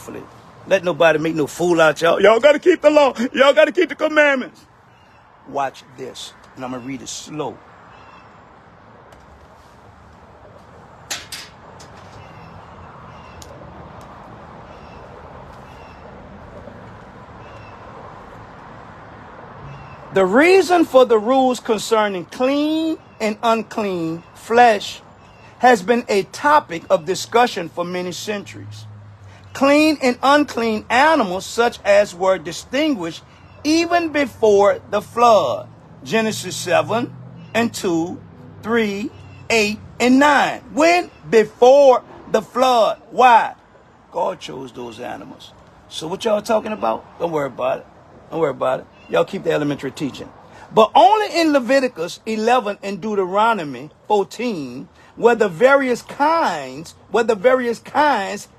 carefully. Let nobody make no fool out y'all. Y'all got to keep the law. Y'all got to keep the commandments. Watch this, and I'm going to read it slow. The reason for the rules concerning clean and unclean flesh has been a topic of discussion for many centuries. Clean and unclean animals such as were distinguished even before the flood. Genesis 7 and 2, 3, 8, and 9. When? Before the flood. Why? God chose those animals. So what y'all talking about? Don't worry about it. Don't worry about it. Y'all keep the elementary teaching. But only in Leviticus 11 and Deuteronomy 14 were the various kinds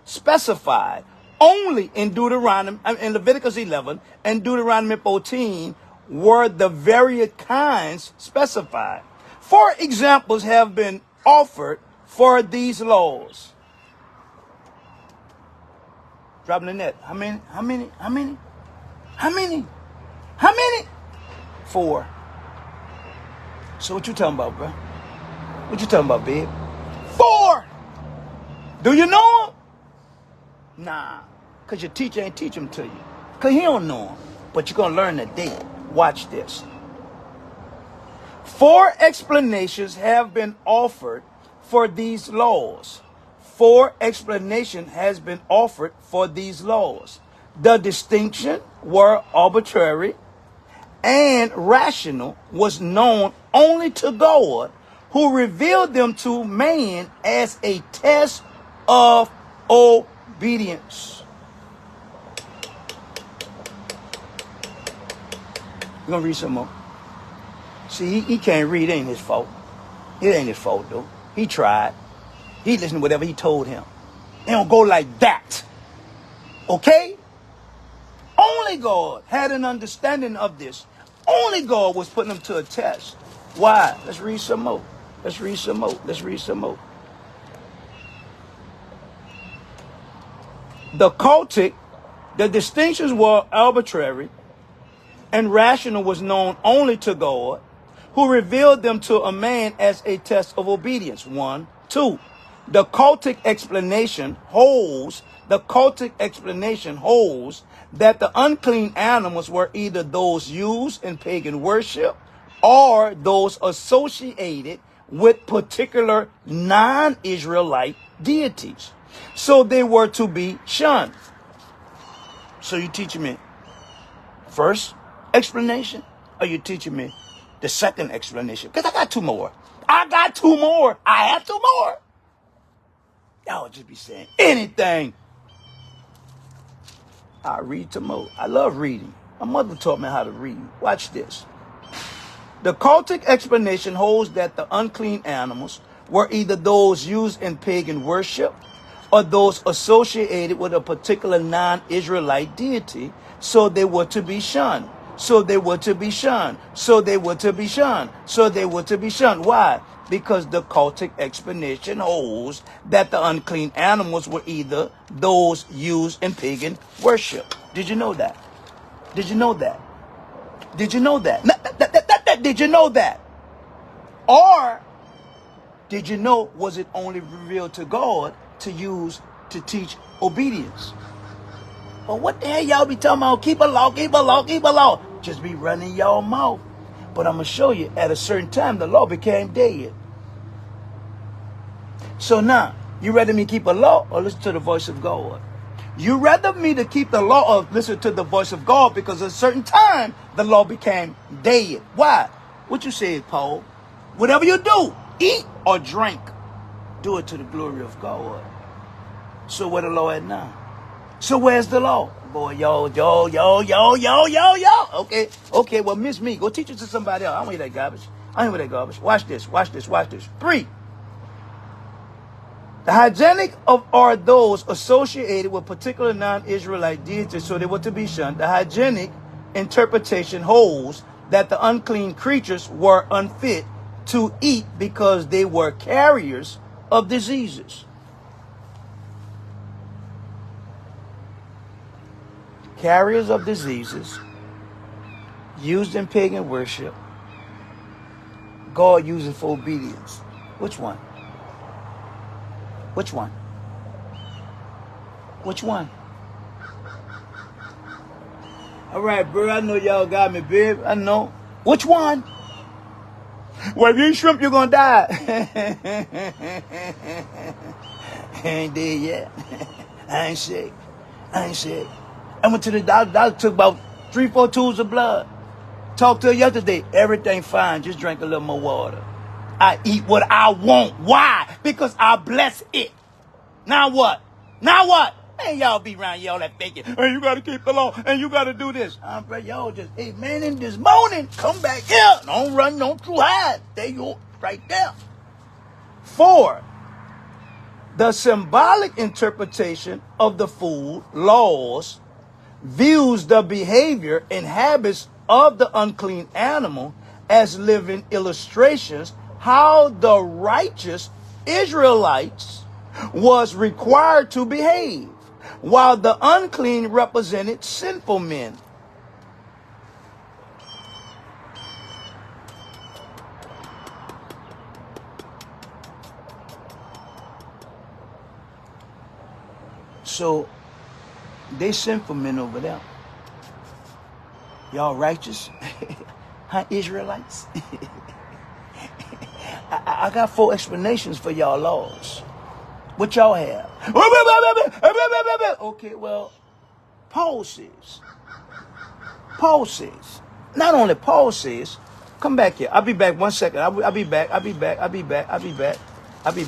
specified. Only in Leviticus 11 and Deuteronomy 14 were the various kinds specified. 4 examples have been offered for these laws. Dropping the net. How many? 4. So what you talking about, bro? What you talking about, babe? 4. Do you know them? Nah, because your teacher ain't teach them to you. Because he don't know them. But you're going to learn today. Watch this. 4 explanations have been offered for these laws. 4 explanations has been offered for these laws. The distinction were arbitrary and rational, was known only to God, who revealed them to man as a test of obedience. We're going to read some more. See, he can't read. It ain't his fault. It ain't his fault, though. He tried. He listened to whatever he told him. It don't go like that. Okay? Only God had an understanding of this. Only God was putting them to a test. Why? Let's read some more. Let's read some more. Let's read some more. The distinctions were arbitrary and rational, was known only to God, who revealed them to a man as a test of obedience. 1. 2. The cultic explanation holds that the unclean animals were either those used in pagan worship or those associated with particular non-Israelite deities. So they were to be shunned. So you teaching me first explanation, or you teaching me the second explanation? Because I got 2 more. I have 2 more. Y'all just be saying anything. I read some more. I love reading. My mother taught me how to read. Watch this. The cultic explanation holds that the unclean animals were either those used in pagan worship or those associated with a particular non-Israelite deity, so they were to be shunned. So they were to be shunned. So they were to be shunned. So they were to be shunned. Why? Because the cultic explanation holds that the unclean animals were either those used in pagan worship. Did you know that? Did you know that? Did you know that? Did you know that? Or did you know, was it only revealed to God to use to teach obedience? Well, what the hell y'all be talking about? Keep a law, keep a law, keep a law. Just be running y'all mouth. But I'm going to show you, at a certain time, the law became dead. So now, you rather me keep a law or listen to the voice of God? You rather me to keep the law or listen to the voice of God, because at a certain time, the law became dead. Why? What you said, Paul? Whatever you do, eat or drink, do it to the glory of God. So where the law at now? So where's the law? Boy, yo. Okay, well, miss me. Go teach it to somebody else. I don't hear that garbage. Watch this. 3. The hygienic are those associated with particular non-Israelite deities, so they were to be shunned. The hygienic interpretation holds that the unclean creatures were unfit to eat because they were carriers of diseases. carriers of diseases, used in pagan worship, God using for obedience. Which one? Which one? Which one? All right, bro, I know y'all got me, babe. I know. Which one? Well, if you eat shrimp, you're going to die. Ain't dead yet. I ain't sick. I ain't sick. I went to the doctor. Doctor took about 3-4 tubes of blood. Talked to her yesterday. Everything fine. Just drink a little more water. I eat what I want. Why? Because I bless it. Now what? Now what? Man, y'all be around y'all that thinking, hey, you got to keep the law and you got to do this. Y'all just, hey, man, in this morning, come back here. Don't run, don't too hide. There you right there. 4, the symbolic interpretation of the food laws views the behavior and habits of the unclean animal as living illustrations how the righteous Israelites was required to behave, while the unclean represented sinful men. So, they sinful men over there. Y'all righteous? Huh, Israelites? I got 4 explanations for y'all laws. What y'all have? Okay, well, Paul says. Not only Paul says, come back here. I'll be back 1 second. I'll be back.